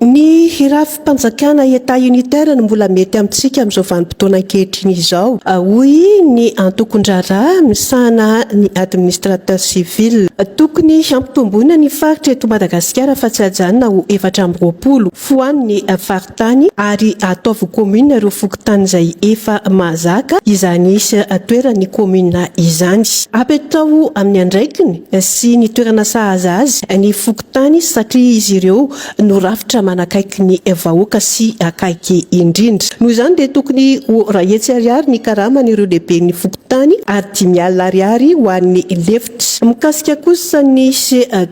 Ny hirafim-panjakana etat unitaire no mbola mety amintsika amin'izao vanim-potoana ankehitriny izao. Hoy ny antokondrara misahana ny administrateur civil. Tokony hampitomboina ny faritra eto Madagasikara fa tsy hajanona ho 420 foan'ny faritany ary ataovy commune ireo fokontany izay efa mahazaka izany isy toerany commune izany. Apetao amin'ny andraikiny sy ny toerana sahaza azy ny fokontany satria izy ireo no rafitra manakaiky ny vahoaka sy akaiky indrindra. Noho izany dia tokony ho raetsy ariary ny karaman'ireo lehibe ny fokontany ary 5,000 ariary ho an'ny lefitra. Mikasika kosa ny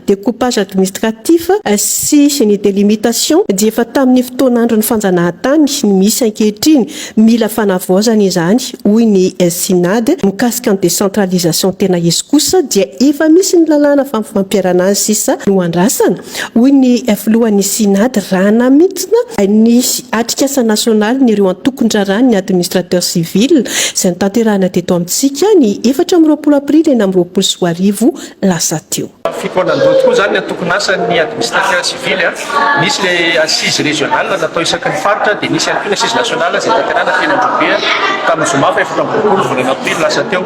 découpage administratif sy ny délimitation dia efa tamin'ny fotoan'andro ny fanjanahantany ny misy ankehitriny mila fanavaozana izany hoy ny synade. Mikasika ny décentralisation tena izy kosa dia efa misy ny lalàna fampiarana azy sisa no andrasana hoy ny filohan'ny synade raha namitsina ny atrikasa nasionaly ny ireo antokondrarany ny administrateur civil izay ny tanterahana teto amintsika ny 4 aprily eny amin'ny 20 lasa teo. Fikoanandro tokoa zany ny antokon'asan'ny administrateur civil nisy le assise régionale natao isaky ny faritra dia nisy ihany koa ny assise nationale izay tanterahana teny Androbia ka amin'ny zoma fa 4 volana aprily lasa teo.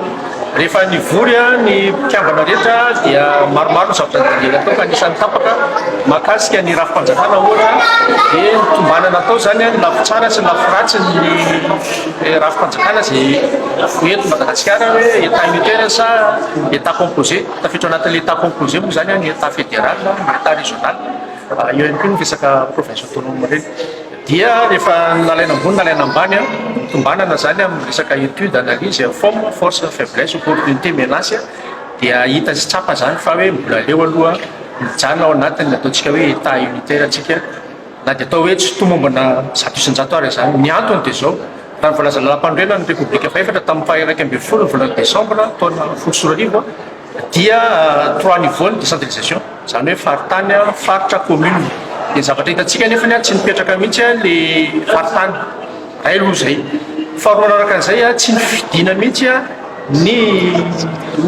Rehefa nivory ny mpikambana rehetra dia maromaro ny zavatra nidina tao ka anisan'ny tapaka mahakasika ny rafim-panjakana ohatra dia nitombanana natao zany ny lafy tsara sy ny lafy ratsy ny rafim-panjakana izay eto Madagasikara hoe état unitaire sa état composé. Tafiditra anatin'ilay état composé moa zany ny état fédéral ny état régional eo ihany koa ny resaka province autonome reny. Dia rehefa nalaina ambony nalaina ambany tombanana zany amin'ny resaka étude analyse forme force faiblesse opportunité menace dia hita sy tsapa zany fa hoe mbola leo aloha mijanona ao anatiny ataontsika hoe état unitaire atsika na dia atao hoe tsy tomombana zato isan-jato ary zany. Ny antony dia zao raha ny voalaza lalam-pandrena ny république faefatra tamin'ny faha 1 volana décembre taona 2021 dia 3 niveau ny décentralisation zany hoe faritany faritra commune. Dia zavatra hitantsika nefa tsy nipetraka mihitsy le faritany ray aloha zay. Faharoa araka an'izay tsy nifidina mihitsy ny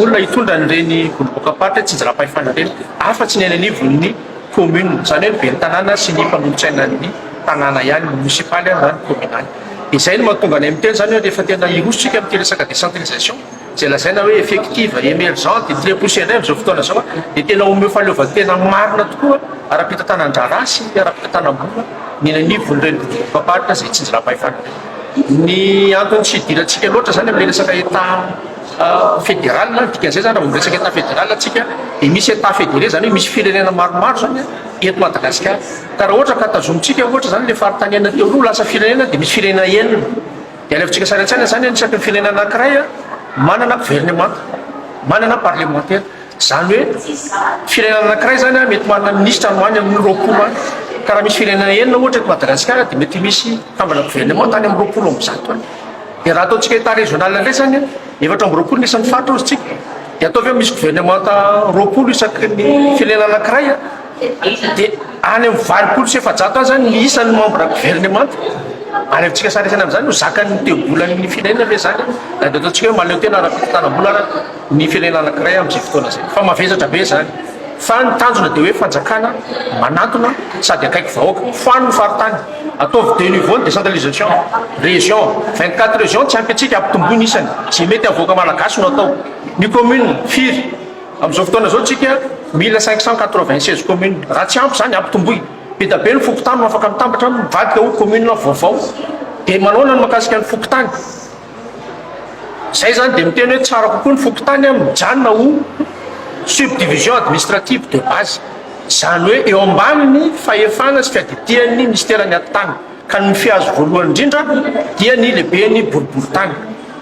olona hitondra n'ireny bolobokaparitra tsy njara-pahefana reny afa-tsy ny ananivon'ny commune zany hoe be ny tanàna sy ny mpanolontsaina ny tanàna ihany municipaly na ny communal. Izay no mahatonga any amin'ny teny zany hoe rehefa tena irositsika amin'ny resaka décentralisation izay lazaina hoe effective émergente et très poussiéreuse amin'izao fotoana zao dia tena omeo fahaleovantena marina tokoa ara-pitantanandrara sy ara-pitantanam-bola ny nanivon'ireny bolobokaparitra izay tsy njara-pahefana. Ny antony tsy hidirantsika loatra zany amin'ny resaka état fédéral dikan'izay zany amin'ny resaka état fédéral atsika dia misy état fédéré zany hoe misy firenena maromaro zany eto Madagasikara ka raha ohatra ka tazomitsika ohatra zany le faritaniana teo aloha lasa firenena dia misy firenena enina dia alevantsika sarantsana zany anisaky ny firenena anankiray manana gouvernement manana parlementaire zany hoe firenena anankiray zany mety manana ministre no any amin'ny 20 any ka raha misy firenena enina ohatra eto Madagasikara dia mety misy tambana gouvernement tany amin'ny 20 amin'ny zato any. Dia raha ataontsika état régional indray zany 420 nisan'ny faritra ozy tsika dia ataovy hoe misy gouvernement 20 isaky ny firenena anankiray dia any amin'ny 20 sy 700 any zany ny isan'ny membre gouvernement. Alevantsika sarisana amin'izany no zakany teobolan'ny firenena ve zany na dia ataontsika hoe maleo tena ara-pitantanam-bola ny firenena anankiray amin'izay fotoana zay fa mavesatra be zany. Fa ny tanjona dia hoe fanjakana manatona sady akaiky vahoaka foan'ny faritany ataovy de niveau ny décentralisation région 24 région tsy ampy atsika ampitomboiny isany zay mety avoaka malagasy no atao. Ny commune firy amin'izao fotoana zao tsika 1596 commune raha tsy ampy zany ampitomboy be da be ny fokotany no afaka mitambatra mivadika ho commune vaovao dia manaona no makasika ny fokotany zay zany dia miteny hoe tsara kokoa ny fokotany mijanona ho subdivision administrative de base zany hoe eo ambaniny fahefana sy fiadidian'ny ministèran'ny atitany ka ny fihazo voalohany indrindra dia ny lehibe ny boriboritany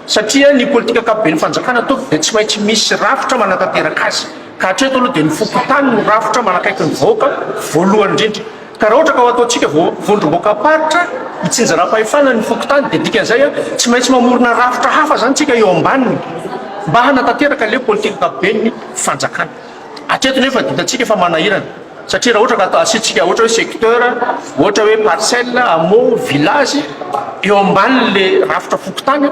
satria ny politika akapobe ny fanjakana tompy dia tsy maintsy misy rafitra manatanteraka azy ka hatreto aloha dia ny fokotany no rafitra manakaiky ny vahoaka voalohany indrindra. Ka raha ohatra ka ho ataontsika vondrom-bokaparitra hitsinjara-pahefana ny fokotany dia dikan'izay tsy maintsy mamorona rafitra hafa zany tsika eo ambaniny mba hanatanteraka le politika akapobe ny fanjakana. Hatreto nefa ditantsika efa manahirana satria raha ohatra ka atao asitsika ohatra hoe secteur ohatra hoe parcelle hameau village eo ambaniny le rafitra fokotany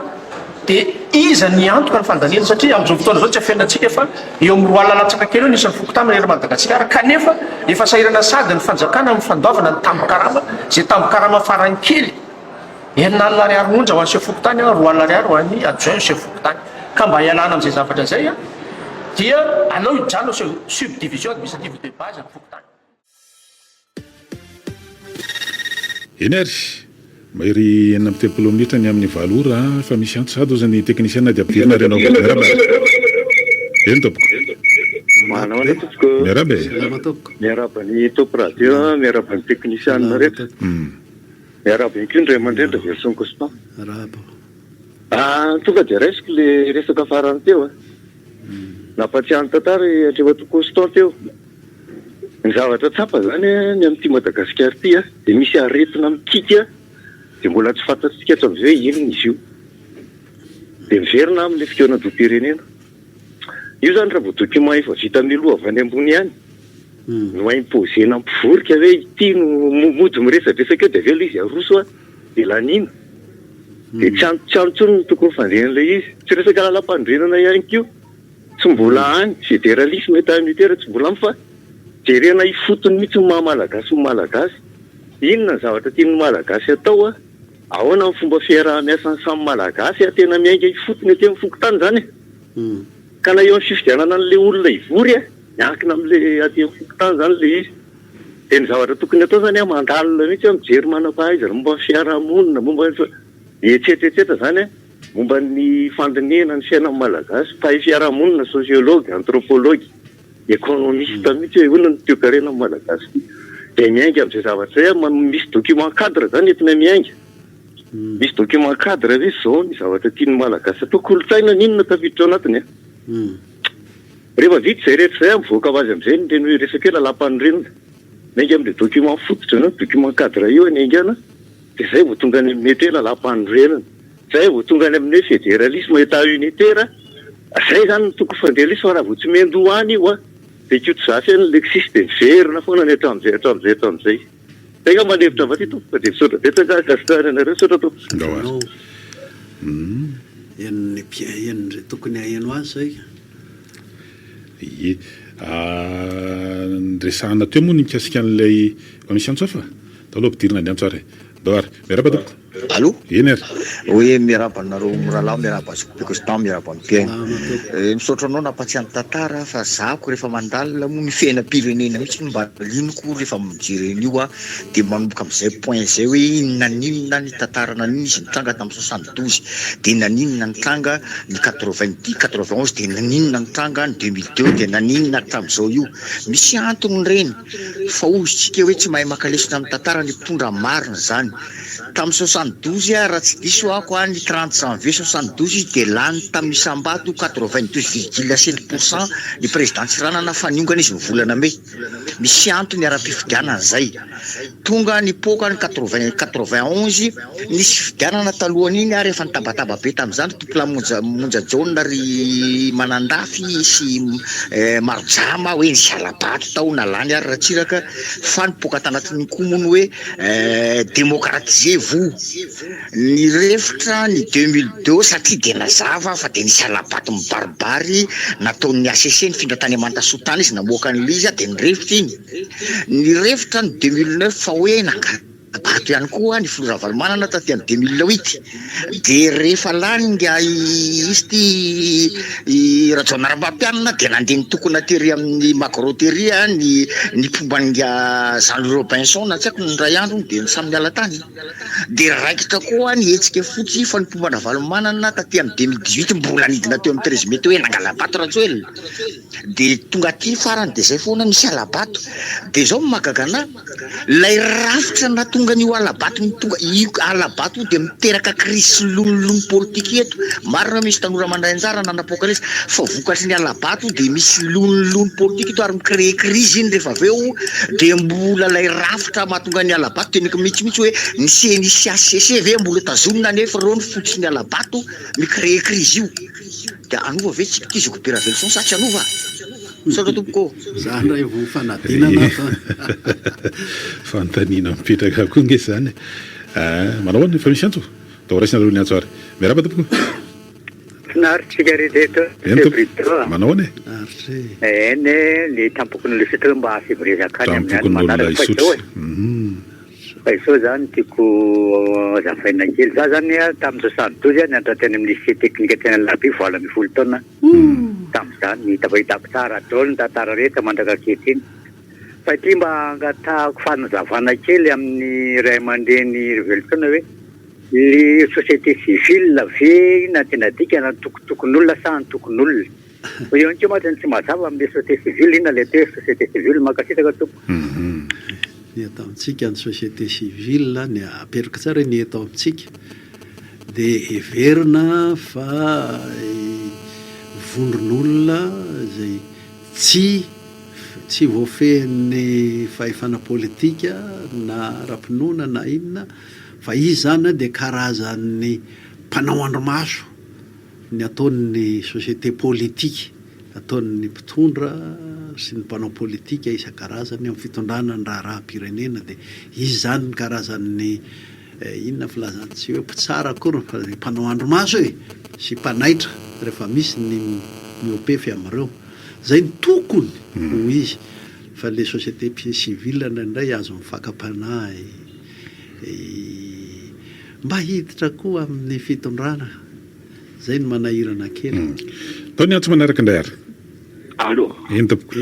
dia iza ny antoka ny fandaniana satria amin'izao fotoana zao tsy afiainantsika fa eo amin'ny roa lalantsaka kely eo nisy ny fokotany ery Madagasikara kanefa efa sahirana sady ny fanjakana amin'ny fandoavana ny tambokarama zay tambokarama farany kely 9 ariary monja ho an'ny chef fokotany 2 ariary ho an'ny adjoint chef fokotany ka mba hialana amin'izay zavatra zay dia alao hidrano subdivision administrative de base ny fokotany. Enery mahery 8 minitra ny amin'ny valora fa misy antsado zany teknisiana dia ampidirina renao miaraba eny tompoko manao ny tompoko miaraba ny top radio miaraba ny teknisiana rehetra miaraba inko ndray aman-dreny version constant tonga dia resiko le resaka farany teo nampatsiahany tantara atrevato constant teo ny zavatra tsapa zany ny amin'ity Madagasikara ity dia misy aretina mikika dia mbola tsy fantatsika eto amin'izay inona izy io dia miverina amin'ilay fitoerana dom-pirenena io zany raha vao document efa vita amin'ny loha avy any ambony ihany no impozena ampivorika hoe ity no mody miresadresaka eo dia aveo ilay izy aroso dia lanina dia tsy antitsy no tokony fandehan'ilay izy tsy resaka lalam-pandrenana ihany kio tsy mbola any fédéralisme état unitaire tsy mbola fa jerena ifotony mihitsy ny maha-malagasy ny malagasy inona ny zavatra tian'ny malagasy atao ahoana ny fomba fiarah-miasany samy malagasy tena miainga ifotony ateo amin'ny fokotany zany ka na eo amin'ny fifidianana an'ilay olona ivory miankina amin'ilay ateo amin'ny fokotany zany ilay izy dia ny zavatra tokony atao zany mandalina mihitsy mijery manam-pahaizana momba ny fiarahamonina momba etsetretreta zany momba ny fandinihana ny fiainan'ny malagasy mpahay fiarahamonina sociologue anthropologue économiste mihitsy hoe hoana ny toekarena amin'ny malagasy dia miainga amin'izay zavatra zay misy document cadre zany entina miainga misy document cadre hoe zao ny zavatra tian'ny malagasy atao kolotsaina ninona tafiditra ao anatiny rehefa vita zay rehetra zay mivoaka ho azy amin'izay ny teny hoe resaka hoe lalam-panorenana miainga amin'ilay document fototra na document cadre io anaingana dia zay vao tonga any mety hoe lalam-panorenana zay vao tonga any amin'ny hoe fédéralisme état unitaire zay zany ny tokony fandehalisa fa raha vao tsy mendo any io dia kio tsy zafy any lexis dia miverina foana ny hatramin'izay tega manevitra va ty tompo fa dia misaotra betsaka kasitary anareo saotra tompo enon'izay tokony aheno azy zay resahana teo moa ny mikasika an'ilay misy antsoa fa taloha ampidirina ny antsoa doary miaraba tompoko allo eny ary hoe miaraba nareo miralao miaraba constant miaraba mipiaina misaotra anao nampatsiahany tantara fa zako rehefa mandalina moa ny fiainam-pirenena mihitsy mba linoko rehefa mijereny io dia manomboka amin'izay point zay hoe naninona ny tantarana niny izy nitranga tamin'ny 72 dia naninona nitranga ny 91 dia naninona nitranga ny 2002 dia naninona tamin'izao io misy antony reny fa ozitsika hoe tsy mahay makalesina amin'ny tantara ny mpitondra marina zany tamin'ny 72 raha tsy diso ako ny 30 janvier 72 izy dia lany tamin'ny Sambato 92,5% ny président Tsiranana faniongana izy mivolana me misy antony ara-pifidianana zay tonga ny poka ny 91 nisy fifidianana talohany ary efa nitabataba be tamin'izany tompla monja jaune ry manandafy sy marojama hoe ny salabato tao nalany ary ratsiraka fa nipoka tanatin'ny komony hoe démocratisez vous ny refitra ny 2002 satria dia nazava fa dia nisy alabato mibaribary nataon'ny ACC ny findratany Amantasotana izy namoaka ny liza dia nirefitra iny ny refitra ny 2009 fa hoe bato ihany koa ny filoravalomanana taty amin'ny 2008 dia rehefa langa izy ty rajonarambampianina dia nandeha ny tokona tery amin'ny magroteria ny pombanga Jean Robinson na tsy haiko ny ray andro dia samy miala tany dia raikitra koa ny hetsika fotsy fa ny pombana valomanana taty amin'ny 2018 mbola nidina teo amin'ny 13 mety hoe nangalabato ratsoely dia tonga aty farany dia zay foana nisy alabato dia zao mahagagana lay rafitra na tonga ny alabato ny tonga io alabato dia miteraka crise lonolono politika eto marina misy tanora mandray anjara nanapokalisy fa vokatry ny alabato dia misy lonolono politika eto ary micrée crise iny rehefa aveo dia mbola lay rafitra mahatonga ny alabato dia mihitsy hoe ny CNIC ACC ve mbola tazonina nefa reo ny fotsy ny alabato micrée crise io dia anova ve tsika ty zokopera velson sa tsy anova saotra tompoko zany vo fanadinana fantanina mipetraka koa nge zany manao any fa misy antso da raisina aloha ny antso ary miaraba tompoko naharitsika rehetra manao ne eny ny tampokony lesitra mba fivorizakany amin'ny manaraka fa izao zany tiako azafaina kely za zany tamin'ny 72 ny antrateny amin'ny lycée technique tena laby voala 10 taona tamin'izany hitako tsara daholo ny tantara rehetra mandrakakehitriny fa ity mba angatahako fanazavana kely amin'ny ray aman-dreny révolution hoe le société civile ve na tena dika na tokotokon'olona sa antokon'olona eo anko matany tsy mazava amin'le société civile ina le te société civile makasitaka tompo ny atao amintsika ny société civile ny aperika tsara ny atao amintsika dia heverina fa vondron'olona zay tsy voafehin'ny fahefana politika na rapinoana na inona fa izy zany dia karazan'ny mpanao andromaso ny ataon'ny société politique ataon'ny mpitondra sy ny mpanao politika isan-karazany amin'ny fitondrana ny raha-pirenena dia izy zany ny karazan'ny inona filazantsy hoe mpitsara akory fa mpanao andromaso sy mpanaitra rehefa misy ny miopefy amin'ireo zay ny tokony ho izy fa le société civile indray azo mifakam-panahy mba hiditra koa amin'ny fitondrana zay ny manahirana kely taony antso manaraka indray ary allo entoko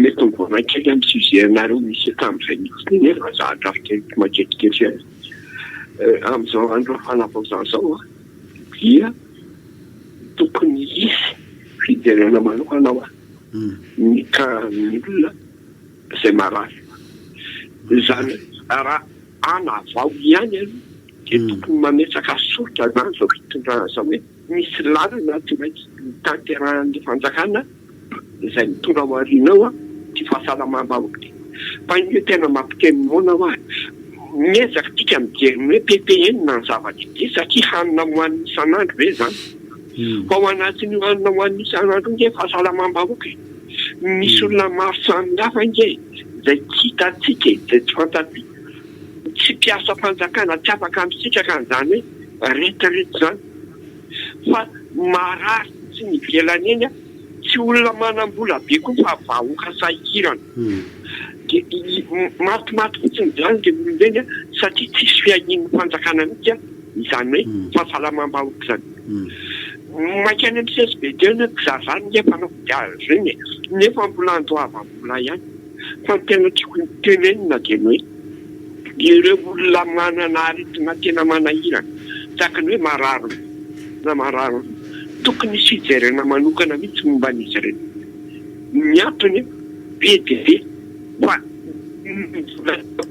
mety mivonakely amin'ny sujet-nareo misy tamin'izay mihitsy nefa za drafitely matetikely amin'izao andro fanavaozana zao dia tokony isy fijerena manokanao ny olona zay marary zany raha anavao ihany dia tokony mametsaka soritra zany zao fitondrana zao hoe misy lalana tsy maintsy tanterahan'ny fanjakana izay mitondra ao aorianao ty fahasalamam-bahoaka ty fa io tena mampiteny moana ho ahy miezaka tika mijeriny hoe PPN na ny zavatra ity satria hanina hoan'ny isan'andro ve zany fa ao anatin'io hanina hoan'ny isan'andro nge fahasalamam-bahoaka misy olona maro samihafa nge zay tsy hitantsika zay tsy fantatry tsy mpiasa fanjakana tsy afaka misitraka an'izany hoe rehetrarehetra zany fa marary tsy nivelany eny tsy olona manam-bola be koa fa vahoaka sahirana dia matimaty fotsiny zany dia olondeny satria tsisy fiahin'ny fanjakana mihitsy izany hoe fahasalamam-bahoaka zany makany amin'ny CSBD mpizazany nefa anao reny nefa mbola andoava-bola ihany fa ny tena tiako tenenina dia ny hoe ireo olona manana aretina tena manahirana tsakany hoe marary tokony sy jerena manokana mihitsy momba an'izy ireny miantony be dia be fa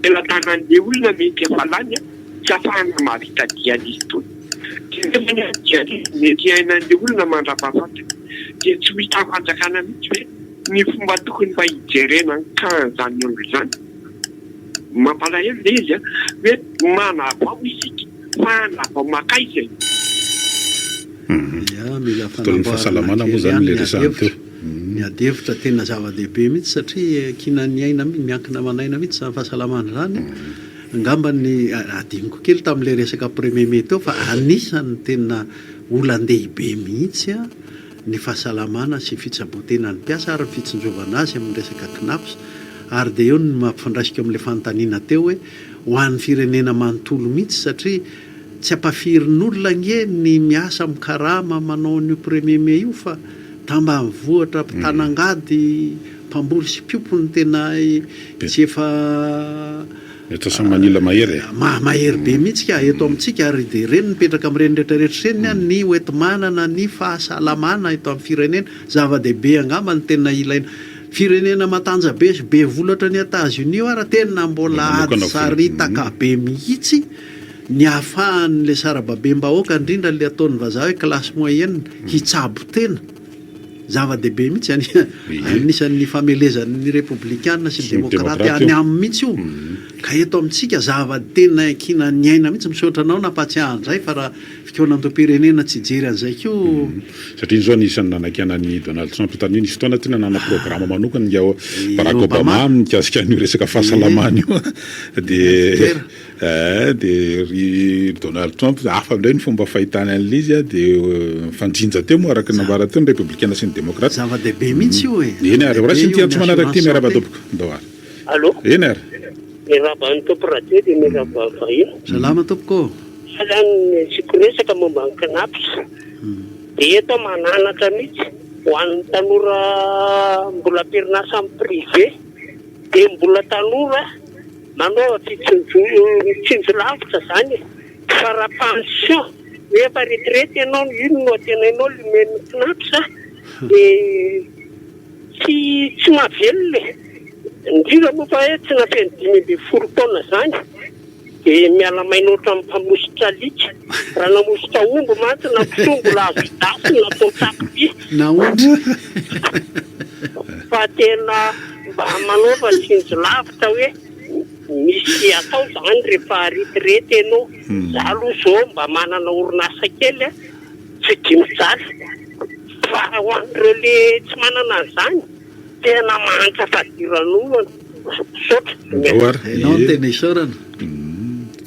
elatanan'le olona mety efa lany tsy afahana mahavita dialisy tony nefa ny dialisy mety ainan'le olona mandrapahafatana dia tsy hita fanjakana mihitsy hoe ny fomba tokony mba hijerena ny kanjany olo zany mampalahelo le izy hoe manavao isika fa anavao makay zay mila fahasalamana moa zany le resahany teo ny adevitra tena zava-dehibe mihitsy satria kinany aina miankina manaina mihitsy zany fahasalamana zany angambany adiniko kely tamin'le resaka premier mai teo fa anisany tena olan-dehibe mihitsy ny fahasalamana sy fitsaboatena ny mpiasa ary ny fitsinjovana azy amin'ny resaka knaps ary dia eo ny mampifandraisika amin'le fanontaniana teo hoe ho an'ny firenena manontolo mihitsy satria tsy ampafirin'olona nge ny miasa mikarama manao ny premier mai io fa tamba mivoatra mpitanangady mpamboly sy mpiopony tena tsy efa manila mahery mahery be mihitsy ka eto amintsika ary dia reny mipetraka amin'ireny rehetrarehetra reny ny oetimanana ny fahasalamana eto amin'ny firenena zava-dehibe angamba ny tena ilaina firenena matanja be sy be volatra ny États-Unis ary tena mbola ady saritaka be mihitsy ny ahafahan'le sarababe-mbahoaka indrindra le ataon'ny vazaha hoe classe moyenne hitsabo tena zava-dehibe mihitsy anisan'ny famelezan'ny républicaine sy démocrate any amin'ny mihitsy io ka eto amintsika zava-tena kina ny aina mihitsy misaotra anao nampatsiahan'izay fa raha fikeo nantom-pirenena tsy hijery an'izay keo satria izao anisan'ny nanankianany Donald Trump tany nisy fotoana tena nana programa manokana nga Barack Obama mikasika an'io resaka fahasalamana io de ry Donald Trump hafa indray ny fomba fahitany an'ilay izy de fanjinja teo moa araka nambara teo ny républicaine sy ny démocrate zava-dehibe mihitsy io eny ary raha sy ny tiantsy manaraka ty miaraba tompoko ndoary allo eny ary miraba ny tompo radio dia miraba vahiny salama tompoko salany siko resaka momba ny kanapsa dia eto mananatra mihitsy ho an'ny tanora mbola ampirinasa amin'ny privé dia mbola tanora manao tsinjo lavitra zany fara pension efa retraite ianao ino no atenainao limeny kanapsa dia tsy mahavelona indrindra moa fa hoe tsy nafeny 5 taona zany dia miala mainoatra amin'ny mpamositra alika raha namositra omby mantsy na pisombola azo dasy natao takoty naondry fa tena mba manaova tsinjo lavitra hoe misy atao zany rehefa retraite ianao za aloha zao mba manana orinasa kely tsy dimijaly fa ho an'ireo le tsy manana an'izany tena mantra fadiran'olona sotra enao ny tena isaorana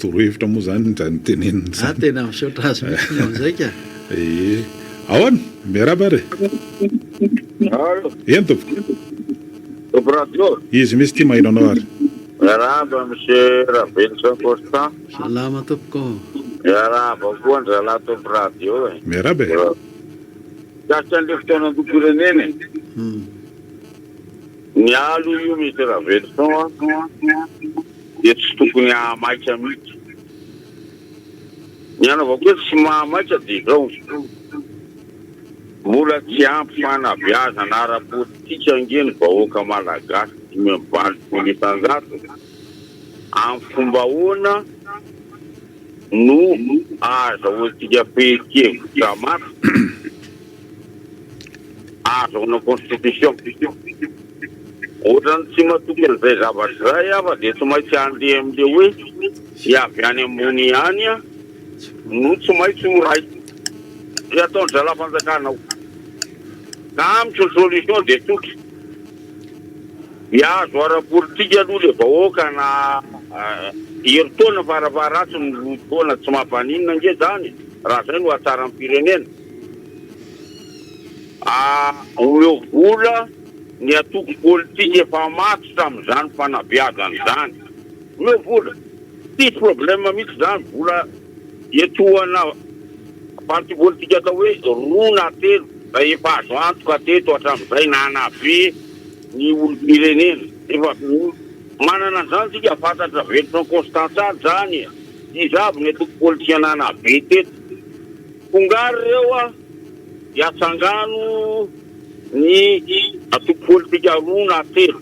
torohevitra moa zany zany tenenina tena misaotra azy mihitsy amin'izay ka ahoana miaraba re eny tompoko radio izy misy ty mahino anao ary miaraba monsieur Ravelson Constant salama tompoko miaraba koa ny zalahy tompo radio miaraba gasy an'le fotoana antom-pirenena ny alo io misy Ravelson dia tsy tokony hahamaika mihitsy ny anaovako hoe tsy mahamaika dia izao mbola tsy ampy fanabeazana ara-politika angeny vahoaka malagasy 520% amin'ny fomba ahoana no azahoantsika fehikevitra maro azahoana constitution ohatrany tsy matoky an'izay zavatra zay afa dia tsy maintsy andeha amin'le hoe hiavy any ambony ihany no tsy maintsy horay sy ataony zala-panjakanao ka amin'ny solution dia toky hiazo ara-politika aloha le vahoaka na heritaona faravaratsy no taona tsy mampanina nge zany raha zay no atsara amin'ny firenena omeo vola ny atoko politika efa matotra amin'izany fanabeazany zany omeo vola tsisy problème mihitsy zany vola etoana parti politika atao hoe rona telo da efa azo antoka teto hatramin'izay nanabe ny olo-pirenena efa manana an'izany tsika fantatra Ravelson Constant tsara zany izy avy ny atoko politika nanabe teto fongary reo hiatsangano ny atoko politika rona telo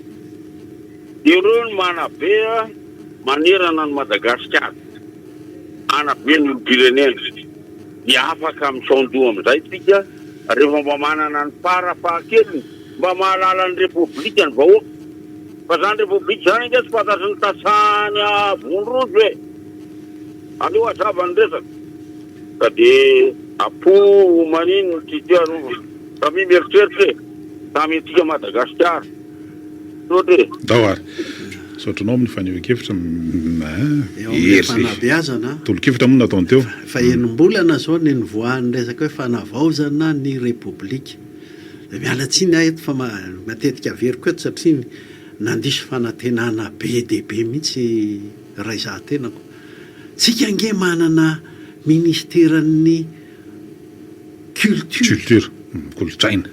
dia ireo ny manabe manerana ny Madagasikara anabe ny olo-pirenena dia afaka misondoa amin'izay tsika rehefa mba manana ny fara-fahakeliny mba mahalala ny repoblika ny vahoaka fa zany repoblika zany inga tsy fantatry ny tasany avondrozy hoe aleo azava ny resaka ka dia apo manino ty tianova tami mieritreritra tamy antsika Madagasikara sotre daoary sotranao amin'ny fanehoan-kevitra fanabeazana tolo-kevitra moa nataony teo fa enim-bolana zao ny nivoahan'ny resaka hoe fanavaozana ny repoblika da mialatsiny ahy eto fa matetika averiko eto satria nandiso fanantenana be dehibe mihitsy raizahan-tenako tsika nge manana ministeran'ny culture kolotsaina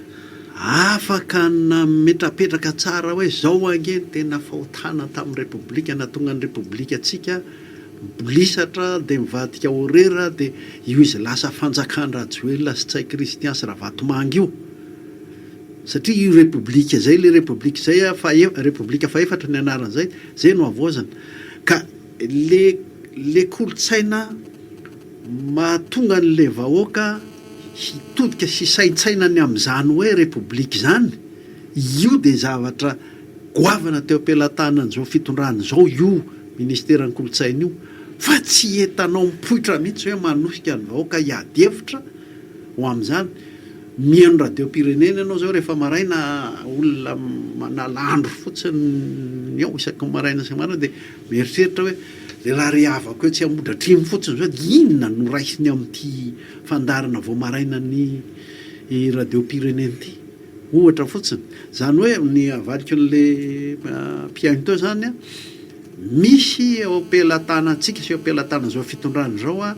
afaka na metrapetraka tsara hoe zao angeny tena fahotana tamin'ny repoblika na tonga ny repoblika atsika bolisatra dia mivadika orera dia io izy lasa fanjakan-Rajoelina sy tsai Christian sy Ravatomangy io satria io repoblika zay le repoblika zay repoblika faefatra ny anaran'izay zay no avoazana ka le kolotsaina mahatonga n'le vahoaka hitodika sy saintsainany amin'izany hoe repoblika zany io dia zavatra goavana teo am-pelantanany zao fitondrany zao io ministeran'ny kolotsaina io fa tsy entanao mipoitra mihitsy hoe manosika ny vahoaka hiady hevitra ho amin'izany. Mihaino radio-pirenena ianao zao rehefa maraina olona manala andro fotsiny ao isaky maraina samana dia mieritreritra hoe le raha rehavako hoe tsy hamodratrimo fotsiny zao inona no raisiny amin'ity fandarana vao maraina ny radio-pirenena ity ohatra fotsiny. Zany hoe ny avadika n'le mpiaino teo zany a misy eo am-pelatana antsika sy eo am-pelatana zao fitondrana zao a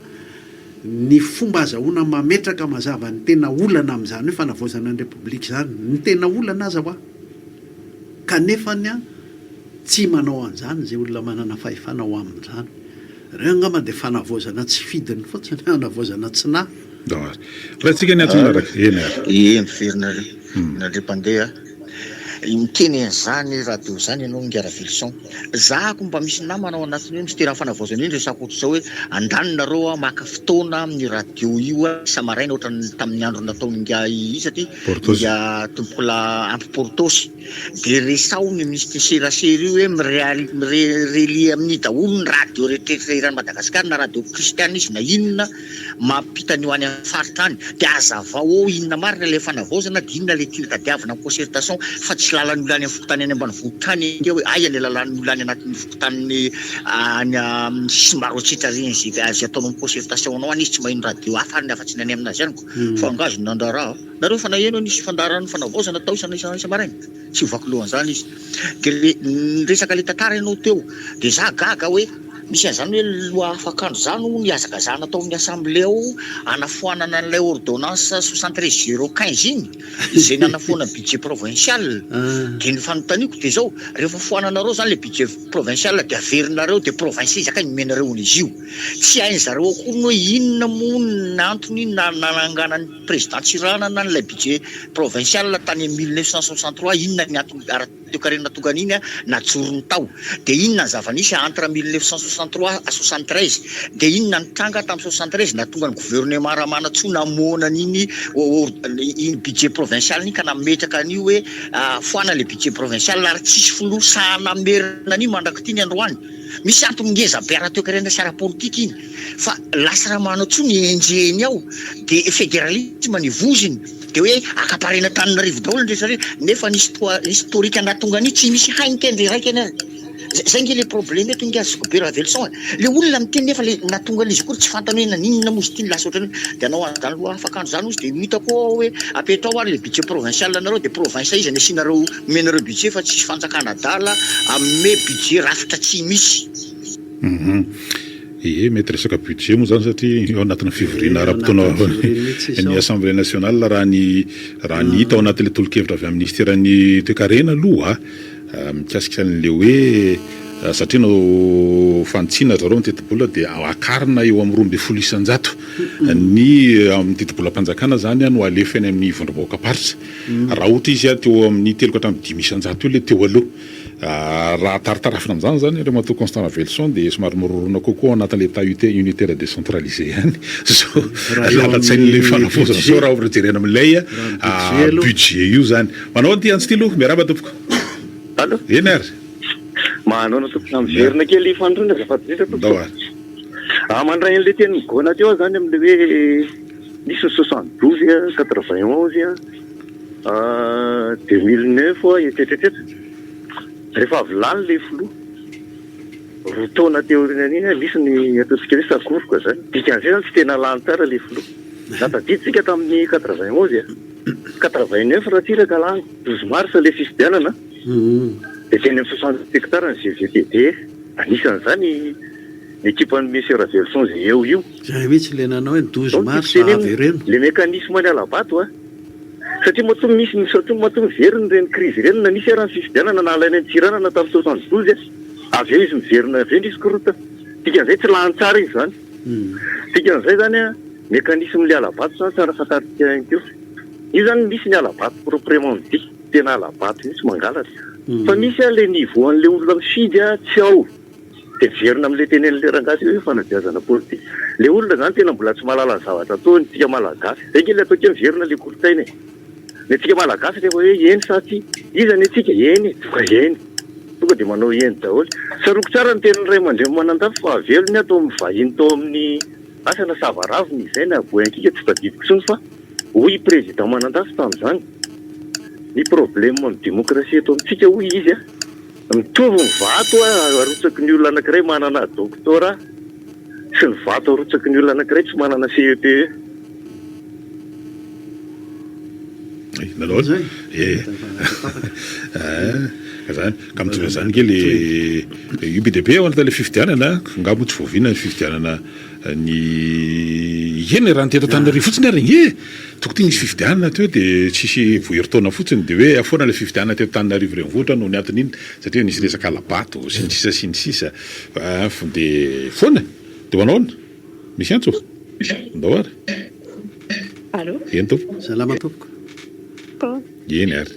ny fomba azahoana mametraka mazava ny tena olana amin'izany hoe fanavaozana ny repoblika zany ny tena olana aza hoa kanefany a tsy manao an'izany zay olona manana fahefana ho amin'izany. Reo angamba dia fanavaozana tsy fidiny fotsiny fanavaozana tsy na raha tsika ny antony araka miverina nare mpandeha miteny an'izany radio zany ianao Ngara Vilson zahako mba misy namana ao anatiny hoe misy tena fanavaozana iny resako ohatra zao hoe andanonareo a maka fotoana amin'ny radio io a samaraina ohatra tamin'ny andro nataony nga isaty nga tompokola ampy Portosy dia resao ny misy serasera io hoe mirelie amin'ny daholo ny radio rehetrarehetra iran'ny Madagasikara na radio kristianisme na inona mampitany ho any amin'ny faritra any dia azavao ao inona marina le fanavaozana dia inona le tia tadiavina concertation fa tsy lalan'ny olany amin'ny fokotany any ambany vohitany dia hoe aia le lalan'ny olany anatin'ny fokotany any sisy maro atsitrareny zay ataonao amin'ny concertation anao any izy tsy mahino radio hafa ny afa-tsy nany aminazy ihany ko fa angazo nandraraha nareo fa naheno nisy fandarany fanavaozana tao isa maraina tsy hovako lohan'izany izy dia le resaka le tantara ianao teo dia za gaga hoe misy an'izany hoe loa afakandro zany ny azakazana tao amin'ny assemblée ao anafoanana n'ilay ordonnance 73/015 iny izay nanafoana budget provincial dia ny fanontaniako dia zao rehefa foananareo zany le budget provincial dia averinareo dia province izy akany menareo izy io tsy hain'zareo akory hoe inona moa nantony nananganan'ny président Tsiranana n'ilay budget provincial tany 1963 inona ny antony ara-toekarena tongany iny natsorony tao dia inona ny zava-nisy entre 1963 à 73 dia inona ny tranga tamin'ny 73 natonga ny gouvernement Ramanatsoa namonana iny budget provincial iny ka nametraka an'io hoe foana le budget provincial ary tsisy filosahana merina an'io mandrakity ny androany misy antony ngeza be ara-toekarena sy ara-politika iny fa lasa Ramanatsoa ny enjeny ao dia fédéralisme ny voziny dia hoe akaparena Antananarivo daholo ny rehetrarehetra nefa ny historique natonga an'io tsy misy hainkendry raika any ary zay nge le problème eto nge azoko be raha Velson le olona miteny nefa le natonga an'izy koa tsy fantany hoe naninona mozy ity ny lasa ohatrany dia anao andany loha afakandro zany ozy dia hitako hoe apetrao ary le budget provincial nareo dia province izy ny asianareo menareo budget fa tsisy fanjakana adala ame budget rafitra tsy misy mety resaka budget moa zany satria ao anatin'ny fivoriana ara-potoana ny assemblée nationale raha ny hita ao anatin'le tolo-kevitra avy amin'ny ministeran'ny toekarena aloha mikasika an'le hoe satria nao fantsiana zareo ny tetibola dia akarina eo amin'ny 12,100 ny amin'ny tetibolam-panjakana zany no alefany amin'ny vondrom-bahoaka paritra raha ohatra izy teo amin'ny 3,500 io le teo aloha raha taritarafina amin'izany zany ireo matao Constant Velson dia somary mororona kokoa anatin'le état unitaire décentralisé ihany so lalatsain'le fanavaozana so raha ohatra jerena amin'ilay budget io zany manao an'ity antsy ity aloha miaraba tompoko allo eny ary manao na tompona miverina kely fandrona zafatsika mandray an'le teny migona teo zany amin'le hoe nisy 72 91 2009 etcetera rehefa avy lany le filoha roa taona teo rinan'iny misy ny ataontsika hoe sakoroka zany dikan'izay zany tsy tena lany tsara le filoha za tadiditsika tamin'ny 91 89 raha tiraka lany 12 mars le fifidianana dia teny amin'ny 60 hectare ny GVTD anisan'izany équipe-n'ny monsieur Velson zay eo io zay mihitsy le nanao hoe 12 mars avy reno le mécanisme ny alabato satria matoa misy matoa miverina reny crise reny na nisy raha ny fifidianana nalaina ny Tsiranana tamin'ny 72 avy eo izy miverina avy eo izy korota dikan'izay tsy lany tsara izy zany dikan'izay zany mécanisme le alabato zany tsara fantarika teo io zany misy ny alabato proprement dit tena alabato misy mangalatra fa misy le niveau an'le olona mifidy tsy ao dia verina amin'le tenen'le rangasy hoe fanabeazana politika le olona zany tena mbola tsy mahalala ny zavatra ataony tika malagasy zay nge le atao ke miverina le kolotaina ny tika malagasy rehefa hoe eny sa ty izy any atsika eny toka eny tonga dia manao eny daholo. Saroko tsara ny tenin'ny ray aman-dreny manan-dafy fa avelony atao mivahiny tao amin'ny asana savaraviny izay na voankika tsy tadidiko sony fa hoy président manan-dafy tamin'izany. Ny problème amin'ny démocratie eto amintsika hoy izy mitovy ny vato arotsaky ny olona anankiray manana doktora sy ny vato arotsaky ny olona anankiray tsy manana CEP. Nanao zany ka mitovy zany ke le UBDP ao anaty le fifidianana ngamba tsy voaviana ny fifidianana ny eny raha nyteto Antananarivo fotsiny ary tokony nisy fifidianana teo dia tsisy voherin-taona fotsiny dia hoe afoana le fifidianana teto Antananarivo renivohitra no niatiny iny satria nisy resaka alabato sy ny sisa dia foana dia manaona misy antso ndao ary allo eny tompo salama tompoko eny ary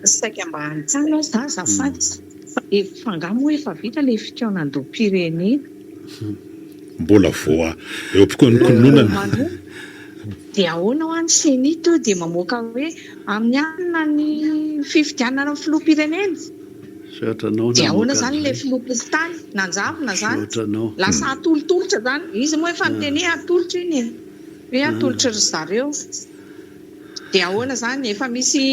saika mba hanitsana za zafady fangamo hoe efa vita le fitianan-dom-pirenena mbola voa eo am-pikonononana dia ahoana ho any senito dia mamoaka hoe amin'ny anina ny fifidianana filoham-pirenena dia ahoana zany le filoham-pokotany nanjavona zany lasa atolotolotra zany izy moa efa miteny atolotra iny hoe atolotra ry zareo dia ahoana zany efa misy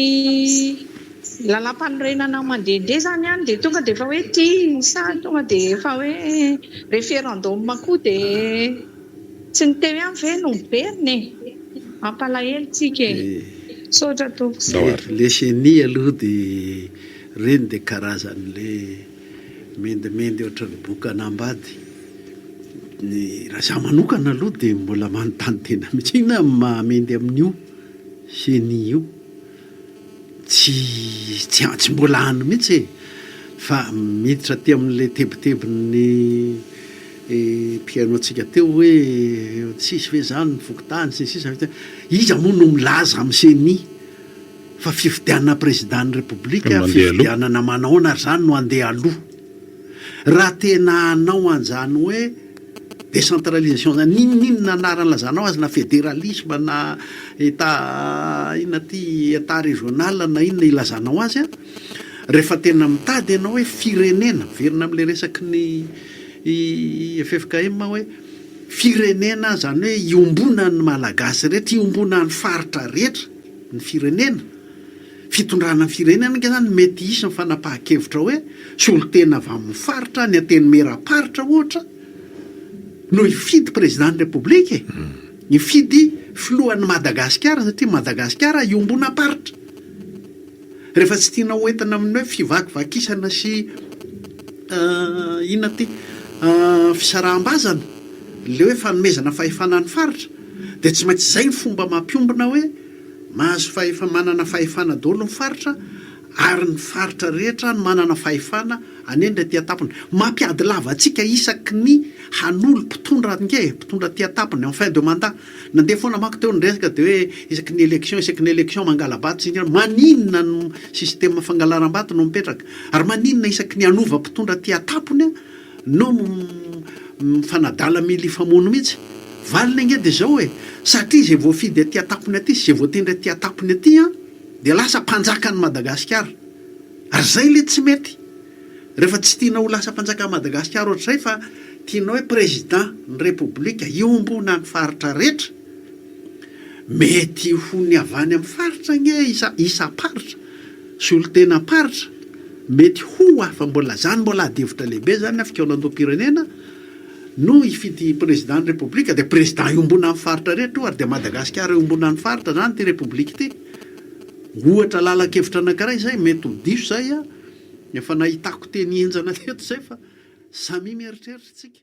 lalam-panorenana mandehandeha zany any dia tonga dia efa hoe tia sa tonga dia efa hoe référendum koa dia tsy niteo ihany ve no miberiny mampalahelo tsika sotra tompo le seni aloha dia reny dia karazan'le mendimendy ohatran'ny boky anambady ny raha za manokana aloha dia mbola manontany tena mihitsy ina mahamendy amin'io seni io tsy mbola hany mihitsy fa miditra aty amin'le tebotebon'ny mpiaino antsika teo hoe tsisy hoe zany ny fokotany sisa iza moa no milaza amin'ny seni fa fifidianana président république fifidianana manaona ary zany no andeha aloha raha tena anao anjany hoe décentralisation zany ninonina anarany lazanao azy na fédéralisme na état ina ty état régional na inona ilazanao azy rehefa tena mitady ianao hoe firenena verina amin'le resaky ny FFKM hoe firenena zany hoe iombona ny malagasy rehetra iombona ny faritra rehetra ny firenena fitondrana ny firenena nge zany mety isy ny fanapahan-kevitra hoe solo tena avy amin'ny faritra ny ateny mera-paritra ohatra no ifidy président de république ifidy filohan'ny Madagasikara satria Madagasikara iombona paritra rehefa tsy tianao entana amin'ny hoe fivakivakisana sy ina ty fisaraham-bazana le hoe fanomezana fahefanany faritra dia tsy maintsy zay ny fomba mampiombona hoe mahazo manana fahefana daholo ny faritra ary ny faritra rehetra no manana fahefana anendra tiatapony mampiady lava atsika isaky ny hanolo mpitondra tiatapony en fin de mandat nandeha foana manko teo ny resaka dia hoe isaky ny élection mangalabato sy maninona no système fangalaram-bato no mipetraka ary maninona isaky ny anova mpitondra tiatapony no mifanadala mily famono mihitsy valina inge dia zao hoe satria zay voafidy tiatapony aty sy zay voatendra tiatapony aty dia lasa mpanjaka ny Madagasikara ary zay le tsy mety rehefa tsy tianao ho lasa mpanjaka ny Madagasikara ohatr' zay fa tianao hoe président ny république iombona ny faritra rehetra mety ho ny avany amin'ny faritra nge isa-paritra sy olo tena paritra mety ho fa mbola zany mbola adevitra lehibe zany na fikaonan-dom-pirenena no ifidy président ny république dia président iombona amin'ny faritra rehetra ary dia Madagasikara iombona ny faritra zany ty république ty ohatra lala-kevitra anankiray zay mety ho diso zay efa nahitako teny enjana teto zay fa samy mieritreritra tsika